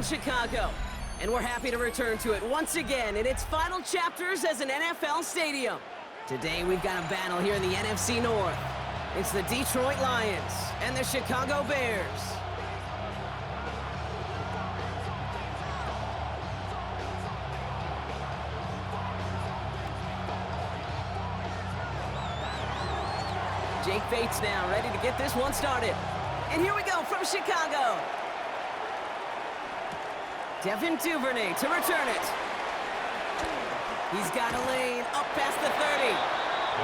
in Chicago. And we're happy to return to it once again in its final chapters as an NFL stadium. Today we've got a battle here in the NFC North. It's the Detroit Lions and the Chicago Bears. Jake Bates now ready to get this one started. And here we go from Chicago. Devin Duvernay to return it. He's got a lane up past the 30.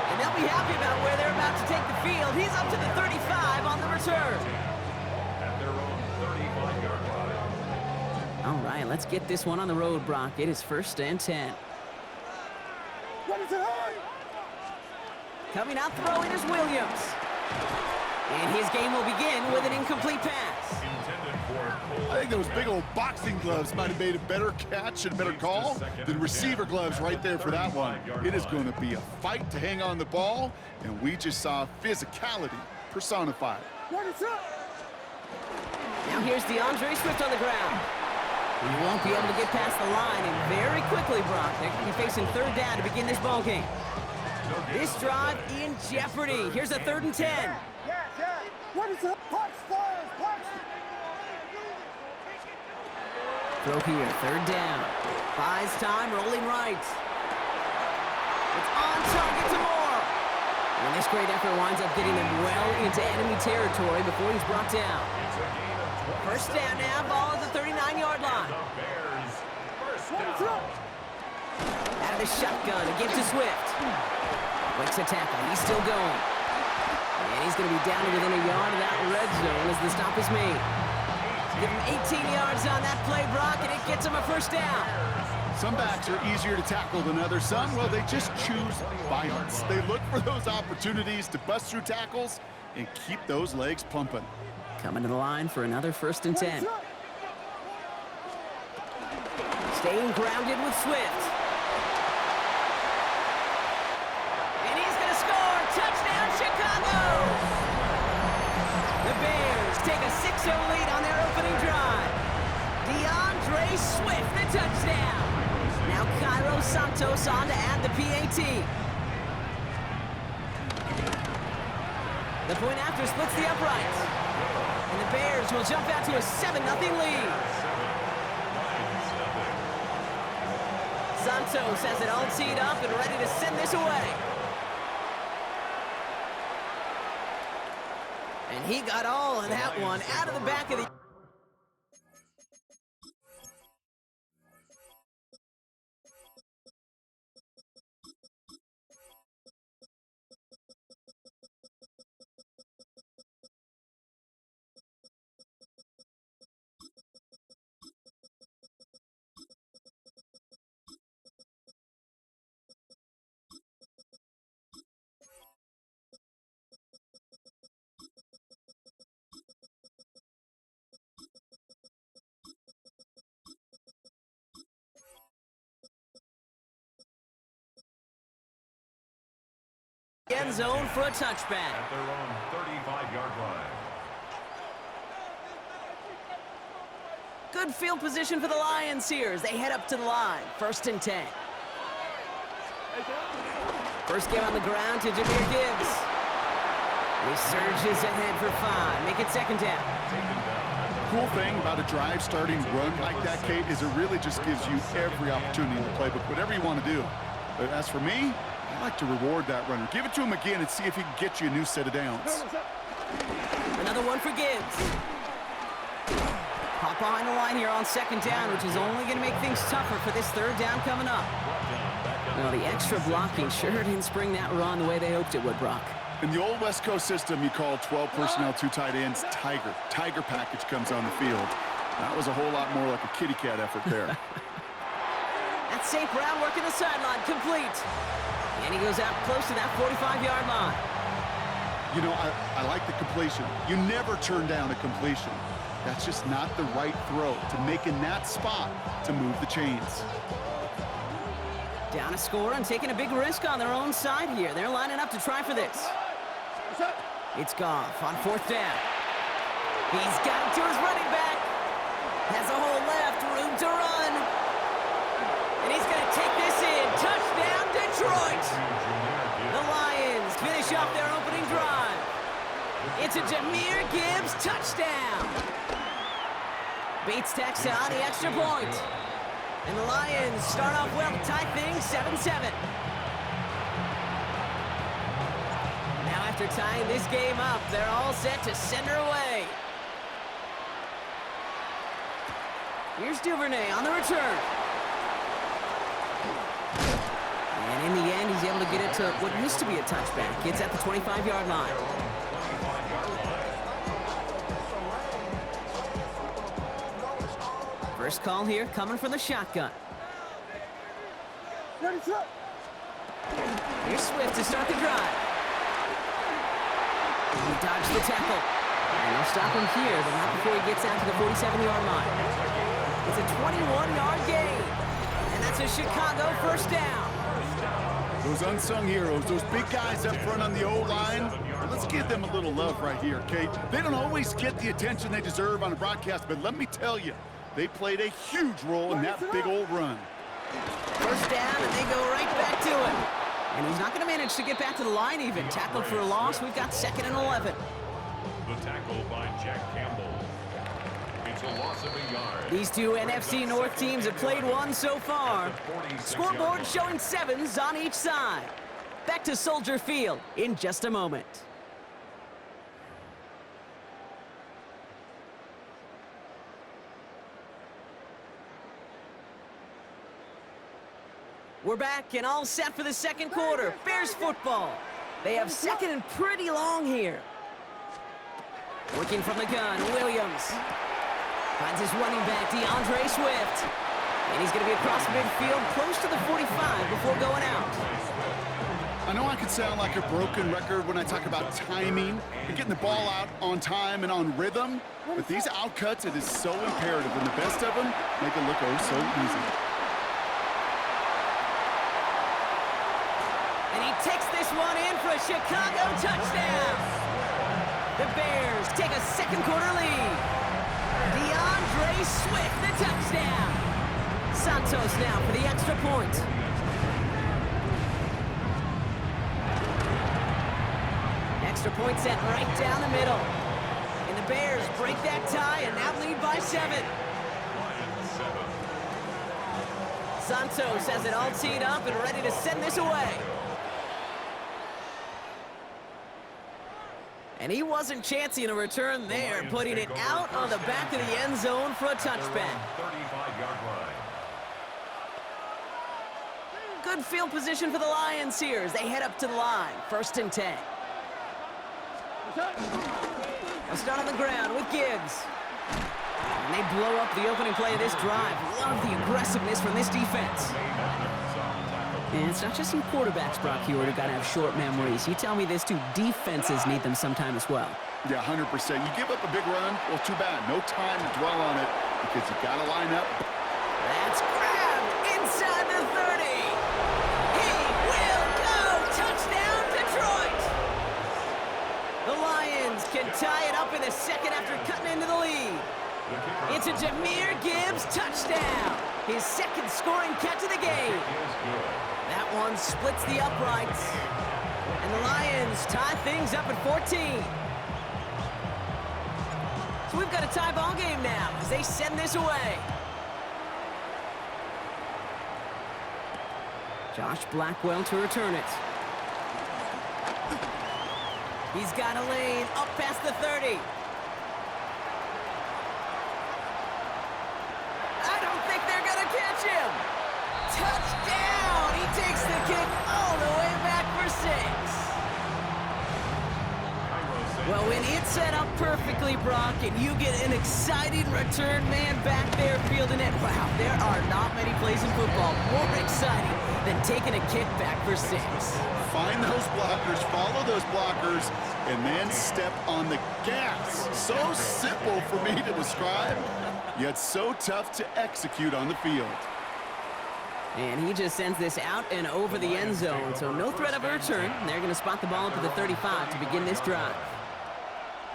And they'll be happy about where they're about to take the field. He's up to the 35 on the return. At their own 35-yard line. All right, let's get this one on the road, Brock. It is 1st and 10. Coming out throwing is Williams. And his game will begin with an incomplete pass. I think those big old boxing gloves might have made a better catch and a better call than receiver gloves right there for that one. It is going to be a fight to hang on the ball, and we just saw physicality personified. Now here's DeAndre Swift on the ground. He won't be able to get past the line, and very quickly, Brock, they're going to be facing 3rd down to begin this ball game. This drive in jeopardy. Here's a 3rd and 10. Throw here, 3rd down. Buys time, rolling right. It's on target to Moore. And this great effort winds up getting him well into enemy territory before he's brought down. 1st down now, ball at the 39-yard line. Out of the shotgun, a give to Swift. Breaks a tackle, he's still going. And he's going to be down to within a yard of that red zone as the stop is made. Give him 18 yards on that play, Brock, and it gets him a 1st down. Some backs are easier to tackle than others. Some, well, they just choose violence. They look for those opportunities to bust through tackles and keep those legs pumping. Coming to the line for another 1st and 10. Staying grounded with Swift. And he's going to score. Touchdown, Chicago! The Bears take a 6-0 lead on their opening drive. DeAndre Swift, the touchdown. Now Cairo Santos on to add the PAT. The point after splits the uprights. And the Bears will jump out to a 7-0 lead. Santos has it all teed up and ready to send this away. And he got all of that one out of the back of the... end zone for a touchback. At their own 35-yard line. Good field position for the Lions here as they head up to the line. 1st and 10. First game on the ground to Jahmyr Gibbs. He surges ahead for 5. Make it 2nd down. Cool thing about a drive starting run like that, Kate, is it really just gives you every opportunity in the playbook, whatever you want to do. But as for me, I like to reward that runner. Give it to him again and see if he can get you a new set of downs. Another one for Gibbs. Pop behind the line here on 2nd down, which is only going to make things tougher for this 3rd down coming up. Well, the extra blocking sure didn't spring that run the way they hoped it would, Brock. In the old West Coast system, you call 12 personnel, 2 tight ends, Tiger. Tiger package comes on the field. That was a whole lot more like a kitty cat effort there. That's St. Brown working the sideline, complete. And he goes out close to that 45-yard line. You know, I like the completion. You never turn down a completion. That's just not the right throw to make in that spot to move the chains. Down a score and taking a big risk on their own side here. They're lining up to try for this. It's Goff on 4th down. He's got it to his running back. Has a hole left. It's a Jahmyr Gibbs touchdown. Beats Texas on the extra point. And the Lions start off well to tie things 7-7. Now after tying this game up, they're all set to send her away. Here's Duvernay on the return. And in the end, he's able to get it to what used to be a touchback. It's at the 25-yard line. First call here coming from the shotgun. Here's Swift to start the drive. He dodged the tackle. And they'll stop him here, but not before he gets out to the 47-yard line. It's a 21-yard gain. And that's a Chicago first down. Those unsung heroes, those big guys up front on the O-line, let's give them a little love right here, Kate. They don't always get the attention they deserve on a broadcast, but let me tell you, they played a huge role in that big old run. First down, and they go right back to it. And he's not going to manage to get back to the line even. Tackled for a loss. We've got 2nd and 11. The tackle by Jack Campbell. It's a loss of a yard. These two NFC North teams have played one so far. Scoreboard showing 7s on each side. Back to Soldier Field in just a moment. We're back and all set for the second quarter. Bears football. They have 2nd and pretty long here. Working from the gun, Williams. Finds his running back, DeAndre Swift. And he's going to be across midfield, close to the 45 before going out. I know I could sound like a broken record when I talk about timing and getting the ball out on time and on rhythm, but these outcuts, it is so imperative, and the best of them make it look oh so easy. And he takes this one in for a Chicago touchdown. The Bears take a second quarter lead. DeAndre Swift, the touchdown. Santos now for the extra point. Extra point set right down the middle. And the Bears break that tie and now lead by 7. Santos has it all teed up and ready to send this away. And he wasn't chancing a return there, putting it out on the back of the end zone for a touchback. 35-yard line. Good field position for the Lions here as they head up to the line. 1st and 10. They'll start on the ground with Gibbs. And they blow up the opening play of this drive. Love the aggressiveness from this defense. And it's not just some quarterbacks, Brock Hewitt, who got to have short memories. You tell me this too, defenses need them sometime as well. Yeah, 100%. You give up a big run, well, too bad. No time to dwell on it because you got to line up. That's grabbed inside the 30. He will go. Touchdown, Detroit. The Lions can tie it up in the second after cutting into the lead. It's a Jahmyr Gibbs touchdown. His 2nd scoring catch of the game. That one splits the uprights. And the Lions tie things up at 14. So we've got a tie ball game now as they send this away. Josh Blackwell to return it. He's got a lane up past the 30. I don't think they're going to catch him. Touchdown! He takes the kick all the way back for 6. Well, when it's set up perfectly, Brock, and you get an exciting return man back there fielding it, wow, there are not many plays in football more exciting than taking a kick back for 6. Find those blockers, follow those blockers, and then step on the gas. So simple for me to describe, yet so tough to execute on the field. And he just sends this out and over the end zone, so no threat of a return. They're going to spot the ball up at the 35 to begin this drive.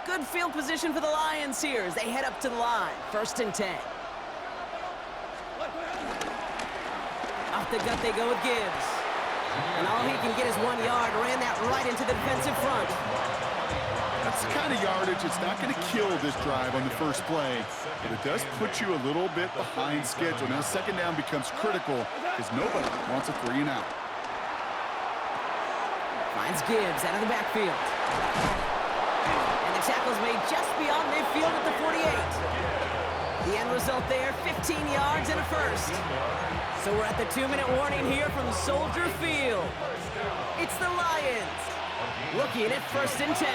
Good field position for the Lions here as they head up to the line. 1st and 10. Off the gut they go with Gibbs. And all he can get is 1 yard. Ran that right into the defensive front. That's the kind of yardage. It's not going to kill this drive on the first play, but it does put you a little bit behind schedule. Now, second down becomes critical because nobody wants a 3 and out. Finds Gibbs out of the backfield. And the tackle's made just beyond midfield at the 48. The end result there, 15 yards and a first. So we're at the 2-minute warning here from Soldier Field. It's the Lions. Looking at 1st and 10.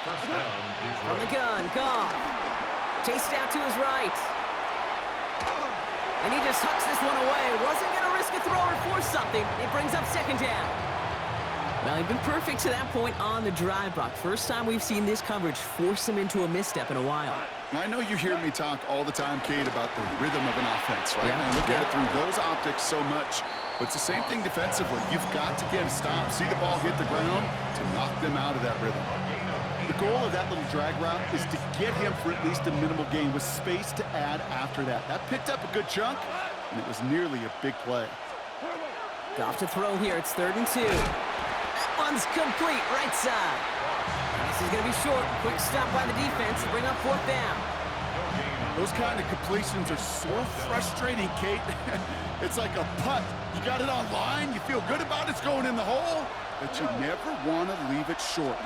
From the gun, Goff. Chased out to his right. And he just hucks this one away. Wasn't going to risk a throw or force something. It brings up 2nd down. Well, he's been perfect to that point on the drive, Brock. First time we've seen this coverage force him into a misstep in a while. I know you hear me talk all the time, Kate, about the rhythm of an offense, right? And I look at it through those optics so much. But it's the same thing defensively. You've got to get a stop, see the ball hit the ground to knock them out of that rhythm. The goal of that little drag route is to get him for at least a minimal gain with space to add after that. That picked up a good chunk, and it was nearly a big play. Goff to throw here. It's 3rd and 2. That one's complete, right side. This is going to be short. Quick stop by the defense to bring up 4th down. Those kind of completions are so frustrating, Kate. It's like a putt. You got it on line, you feel good about it's going in the hole, but you never want to leave it short.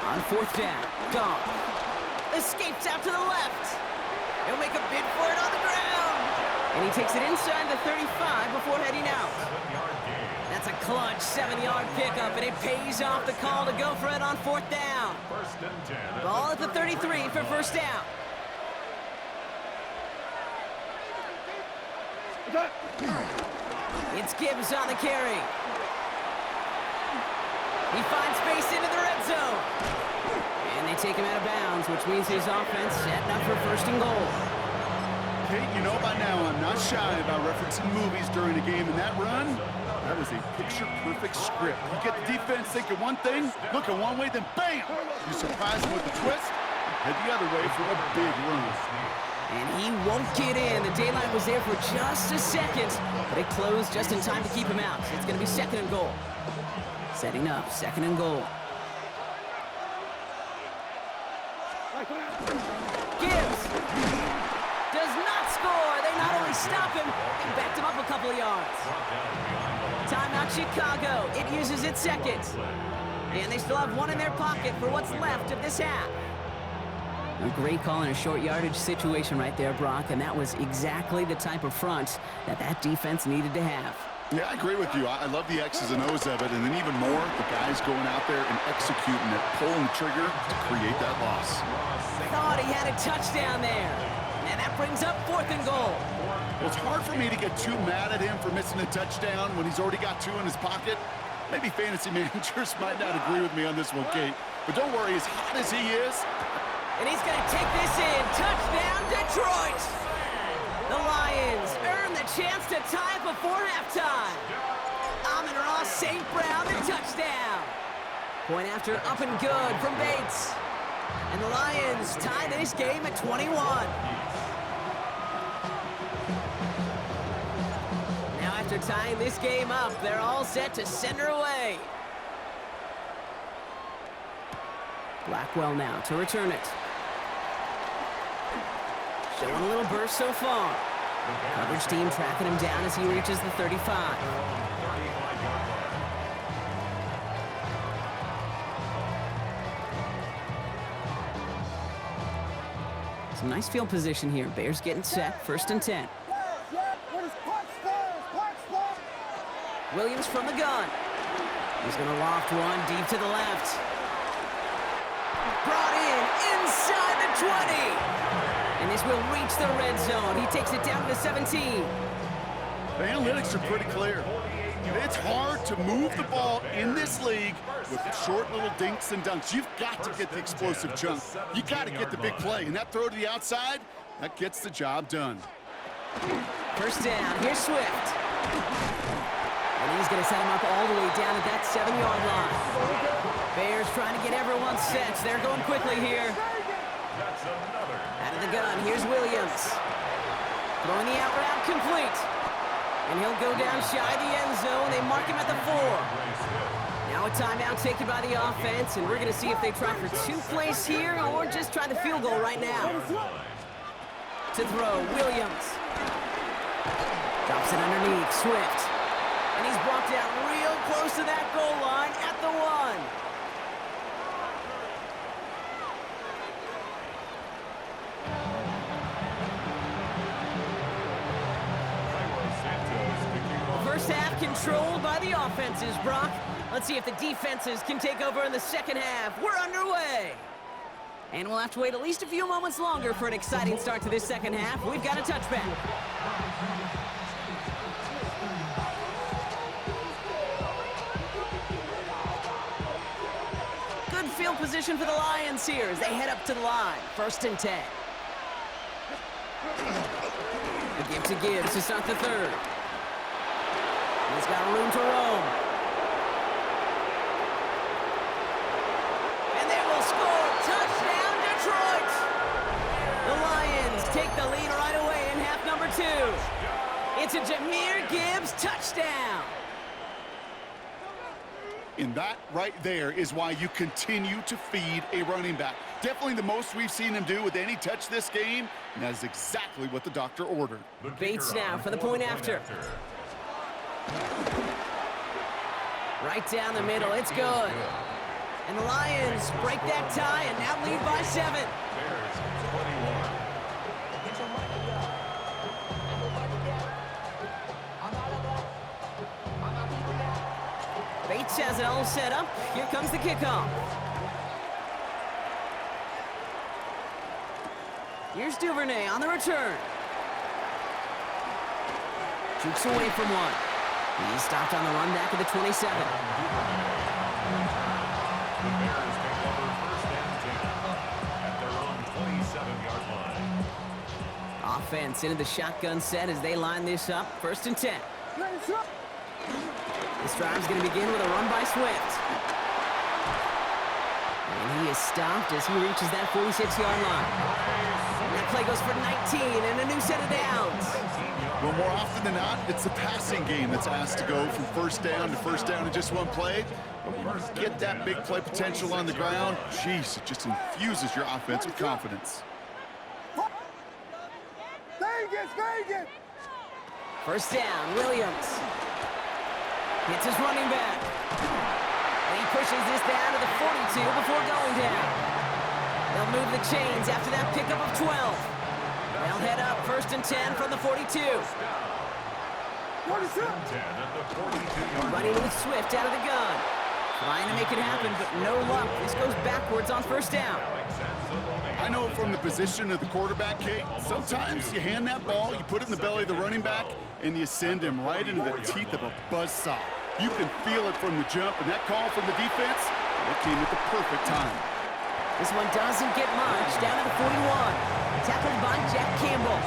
On 4th down, Goff escapes out to the left. He'll make a bid for it on the ground. And he takes it inside the 35 before heading out. That's a clutch 7-yard pickup, and it pays off the call to go for it on 4th down. Ball at the 33 for 1st down. It's Gibbs on the carry. He finds space into the red zone. And they take him out of bounds, which means his offense setting up for 1st and goal. Kate, you know by now I'm not shy about referencing movies during a game, and that run, that was a picture-perfect script. You get the defense thinking one thing, looking one way, then bam! You surprise them with a twist, head the other way for a big run. And he won't get in. The daylight was there for just a second, but it closed just in time to keep him out. It's going to be 2nd and goal. Setting up, 2nd and goal. Gibbs does not score. They not only stop him, they backed him up a couple of yards. Timeout Chicago. It uses its 2nd. And they still have one in their pocket for what's left of this half. A great call in a short yardage situation right there, Brock, and that was exactly the type of front that defense needed to have. Yeah, I agree with you. I love the X's and O's of it, and then even more, the guys going out there and executing it, pulling the trigger to create that loss. Thought he had a touchdown there, and that brings up 4th and goal. Well, it's hard for me to get too mad at him for missing a touchdown when he's already got 2 in his pocket. Maybe fantasy managers might not agree with me on this one, Kate, but don't worry, as hot as he is, and he's going to take this in. Touchdown, Detroit! The Lions earn the chance to tie it before halftime. Amon-Ra St. Brown, the touchdown. Point after up and good from Bates. And the Lions tie this game at 21. Now after tying this game up, they're all set to send her away. Blackwell now to return it. Showing a little burst so far. Coverage team tracking him down as he reaches the 35. Some nice field position here. Bears getting set. 1st and 10. Williams from the gun. He's going to loft one deep to the left. Brought in inside the 20. And this will reach the red zone. He takes it down to the 17. The analytics are pretty clear. It's hard to move the ball in this league with short little dinks and dunks. You've got to get the explosive chunk. You got to get the big play. And that throw to the outside, that gets the job done. 1st down. Here's Swift. And he's going to set him up all the way down at that 7-yard line. Bears trying to get everyone set. They're going quickly here. Out of the gun, here's Williams. Throwing the out route complete. And he'll go down shy of the end zone. They mark him at the 4. Now Now a timeout taken by the offense, and we're going to see if they try for 2 plays here or just try the field goal right now. To throw, Williams. Drops it underneath, Swift. And he's brought down real close to that goal line at the 1. First half controlled by the offenses, Brock. Let's see if the defenses can take over in the second half. We're underway. And we'll have to wait at least a few moments longer for an exciting start to this second half. We've got a touchback. Good field position for the Lions here as they head up to the line. 1st and 10. The give to Gibbs to start the third. He's got room to roam. And they will score. Touchdown, Detroit! The Lions take the lead right away in half number 2. It's a Jahmyr Gibbs touchdown. And that right there is why you continue to feed a running back. Definitely the most we've seen him do with any touch this game, and that is exactly what the doctor ordered. Bates now for the point after. Right down the middle, it's good. And the Lions break that tie and now lead by 7. Bates has it all set up. Here comes the kickoff. Here's Duvernay on the return. Jukes away from one. He's stopped on the run back at the 27. The Bears take over 1st and 10 at their own 27-yard line. Offense into the shotgun set as they line this up. 1st and 10. This drive's going to begin with a run by Swift. And he is stopped as he reaches that 46-yard line. And that play goes for 19 and a new set of downs. Well, more often than not, it's the passing game that's asked to go from 1st down to 1st down in just one play. But when you get that big play potential on the ground, geez, it just infuses your offense with confidence. Vegas! 1st down, Williams. Hits his running back. And he pushes this down to the 42 before going down. They'll move the chains after that pickup of 12. They'll head up 1st and 10 from the 42. Running with Swift out of the gun. Trying to make it happen, but no luck. This goes backwards on 1st down. I know from the position of the quarterback, Kate, sometimes you hand that ball, you put it in the belly of the running back, and you send him right into the teeth of a buzzsaw. You can feel it from the jump, and that call from the defense, that came at the perfect time. This one doesn't get much. Down to the 41. Tackled by Jack Campbell.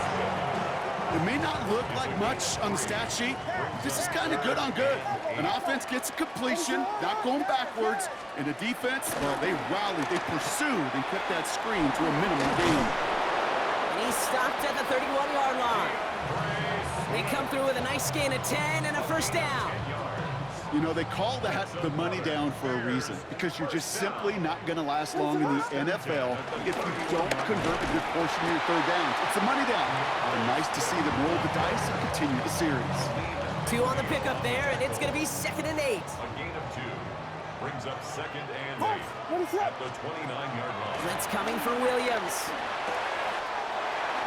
It may not look like much on the stat sheet, but this is kind of good on good. An offense gets a completion, not going backwards, and the defense, well, they rallied, they pursued, and kept that screen to a minimum gain. And he's stopped at the 31-yard line. They come through with a nice gain of 10 and a 1st down. You know, they call that the money down for a reason, because you're just simply not going to last long in the NFL if you don't convert a good portion of your 3rd downs. It's the money down. And nice to see them roll the dice and continue the series. 2 on the pickup there, and it's going to be 2nd and 8. A gain of 2 brings up 2nd and 8 at the 29-yard line. Blitz coming for Williams.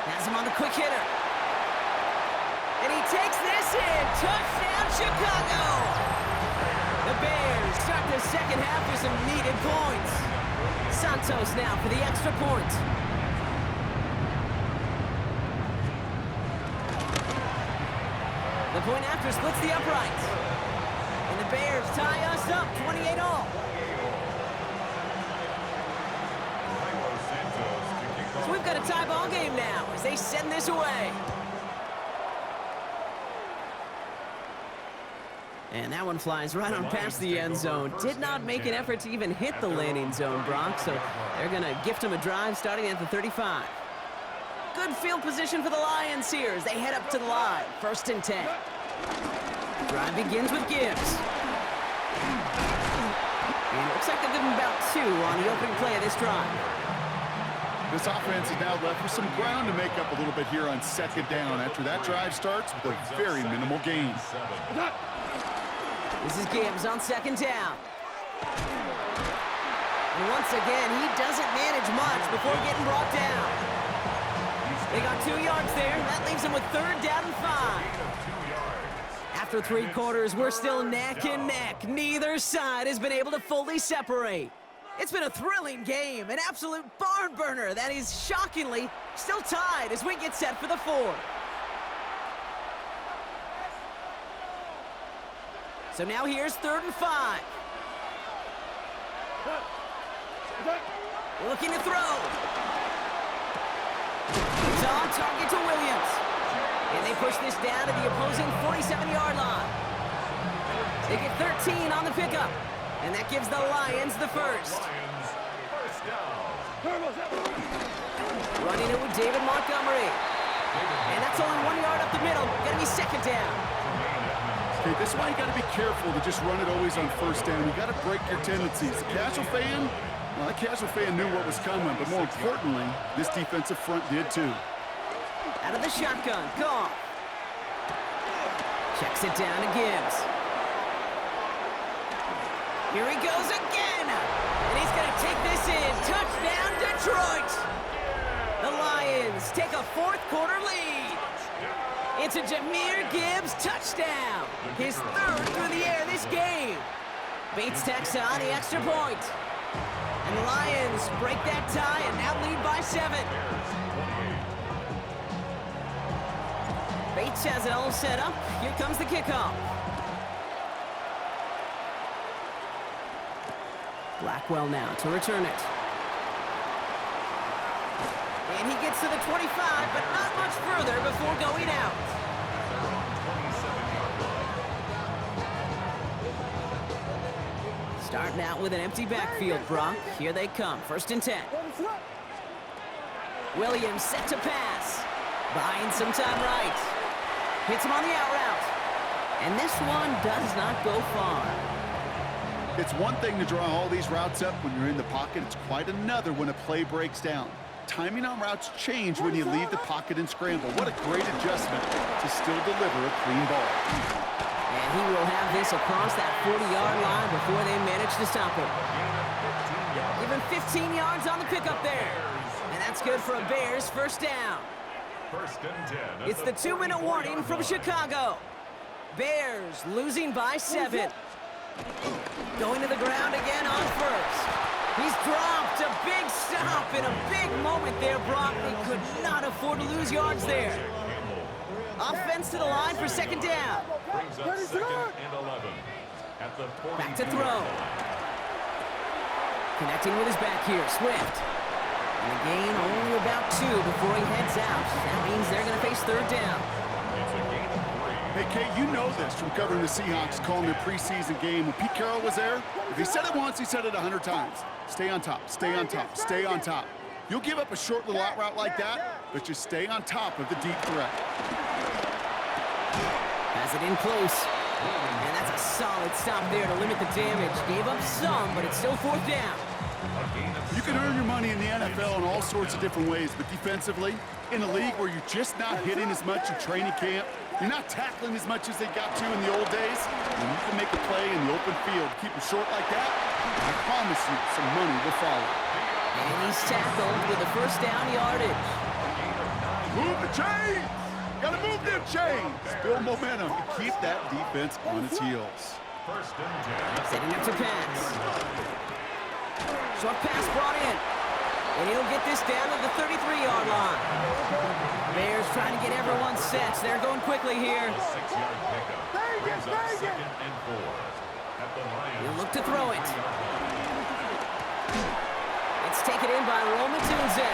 Has him on the quick hitter. And he takes this in. Touchdown, Chicago! The Bears start the second half with some needed points. Santos now for the extra point. The point after splits the upright. And the Bears tie us up 28-all. So we've got a tie ball game now as they send this away. And that one flies right on past the end zone. Did not make an effort to even hit the landing zone, Brock, so they're going to gift him a drive starting at the 35. Good field position for the Lions here as they head up to the line. 1st and 10. Drive begins with Gibbs. And it looks like they'll give him about 2 on the opening play of this drive. This offense is now left with some ground to make up a little bit here on second down after that drive starts with a very minimal gain. This is Gibbs on second down. And once again, he doesn't manage much before getting brought down. They got 2 yards there. That leaves them with 3rd down and 5. After 3 quarters, we're still neck and neck. Neither side has been able to fully separate. It's been a thrilling game, an absolute barn burner that is shockingly still tied as we get set for the 4th. So now here's 3rd and 5. Looking to throw. He's on target to Williams. And they push this down to the opposing 47-yard line. They get 13 on the pickup. And that gives the Lions the first. Running it with David Montgomery. And that's only 1 yard up the middle. Gonna be 2nd down. Okay, this is why you got to be careful to just run it always on 1st down. You got to break your tendencies. The casual fan, well, the casual fan knew what was coming, but more importantly, this defensive front did too. Out of the shotgun, Goff. Checks it down to Gibbs. Here he goes again. And he's going to take this in. Touchdown, Detroit. The Lions take a 4th quarter lead. It's a Jahmyr Gibbs touchdown. His 3rd through the air this game. Bates tacks on the extra point. And the Lions break that tie and now lead by 7. Bates has it all set up. Here comes the kickoff. Blackwell now to return it. And he gets to the 25, but not much further before going out. Starting out with an empty backfield, Brock. Here they come, 1st and 10. Williams set to pass. Buying some time right. Hits him on the out route. And this one does not go far. It's one thing to draw all these routes up when you're in the pocket. It's quite another when a play breaks down. Timing on routes change when you leave the pocket and scramble. What a great adjustment to still deliver a clean ball. And he will have this across that 40-yard line before they manage to stop him. Give him 15 yards on the pickup there. And that's good for a Bears 1st down. 1st and 10. It's the 2-minute warning from Chicago. Bears losing by 7. Going to the ground again on 1st. He's dropped a big stop in a big moment there, Brock. They could not afford to lose yards there. Offense to the line for 2nd down. Brings up 2nd and 11. At the Back to throw. Connecting with his back here, Swift. And the gain only about 2 before he heads out. That means they're going to face 3rd down. It's a gain of 3. Hey, Kate, you know this from covering the Seahawks, calling their preseason game. When Pete Carroll was there, if he said it once, he said it 100 times. Stay on top, stay on top, stay on top. You'll give up a short little out route like that, but just stay on top of the deep threat. Has it in close. And that's a solid stop there to limit the damage. Gave up some, but it's still 4th down. You can earn your money in the NFL in all sorts of different ways, but defensively, in a league where you're just not hitting as much in training camp, you're not tackling as much as they got to in the old days, when you can make a play in the open field, keep them short like that, I promise you some money will follow. And he's tackled with the 1st down yardage. Move the chains! Gotta move them chains! Build momentum to keep that defense on its heels. 1st and 10. Setting up to pass. Short pass brought in. And he'll get this down to the 33-yard line. Bears trying to get everyone set. They're going quickly here. 6-yard pickup. Brings up 2nd and 4. At the Lions. He'll look to throw it. It's taken in by Roman Tunze.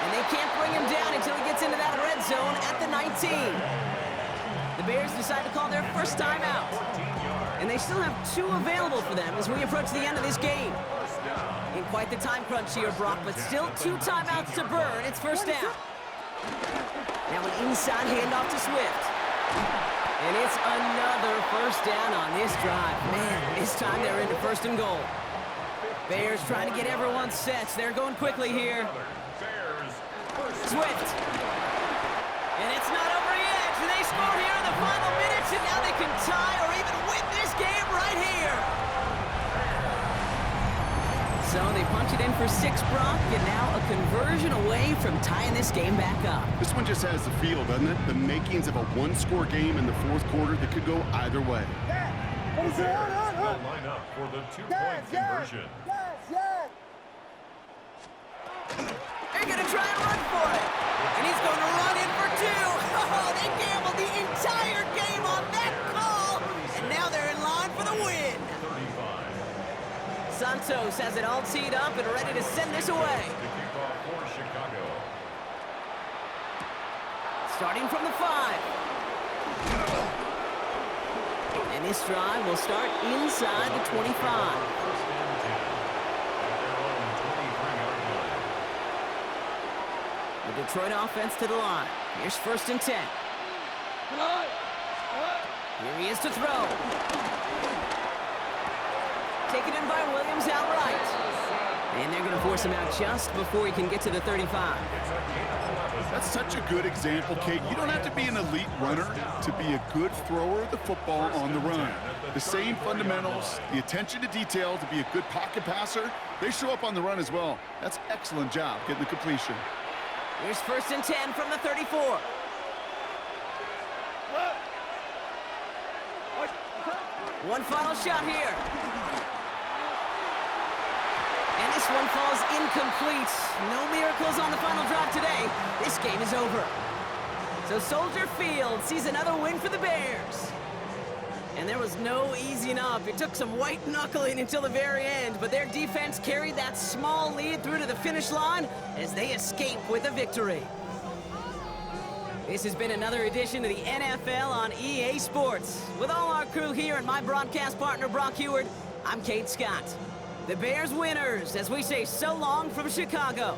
And they can't bring him down until he gets into that red zone at the 19. The Bears decide to call their 1st timeout. And they still have 2 available for them as we approach the end of this game. In quite the time crunch here, Brock, but still 2 timeouts to burn. It's 1st down. Now an inside handoff to Swift. And it's another first down on this drive. Man, this time they're into first and goal. Bears trying to get everyone set. They're going quickly here. Swift. And it's not over yet. They score here in the final minutes, and now they can tie or even win this game right here. So they punch it in for 6, Brock, and now a conversion away from tying this game back up. This one just has the feel, doesn't it? The makings of a one-score game in the fourth quarter that could go either way. The Bears will line up for the 2-point conversion. They're going to try and run for it. And he's going to run in for 2. Oh, they gambled the entire game on that call. And now they're in line for the win. Santos has it all teed up and ready to send this away. To kick off for Chicago. Starting from the 5. And this drive will start inside the 25. First and 10 at their own 23-yard line. The Detroit offense to the line. Here's first and 10. Here he is to throw. Taken in by Williams outright. And they're going to force him out just before he can get to the 35. That's such a good example, Kate. You don't have to be an elite runner to be a good thrower of the football on the run. The same fundamentals, the attention to detail to be a good pocket passer, they show up on the run as well. That's excellent job getting the completion. Here's first and 10 from the 34. One final shot here. And this one falls incomplete. No miracles on the final drive today. This game is over. So Soldier Field sees another win for the Bears. And there was no easing up. It took some white knuckling until the very end, but their defense carried that small lead through to the finish line as they escape with a victory. This has been another edition of the NFL on EA Sports. With all our crew here and my broadcast partner, Brock Heward, I'm Kate Scott. The Bears winners as we say so long from Chicago.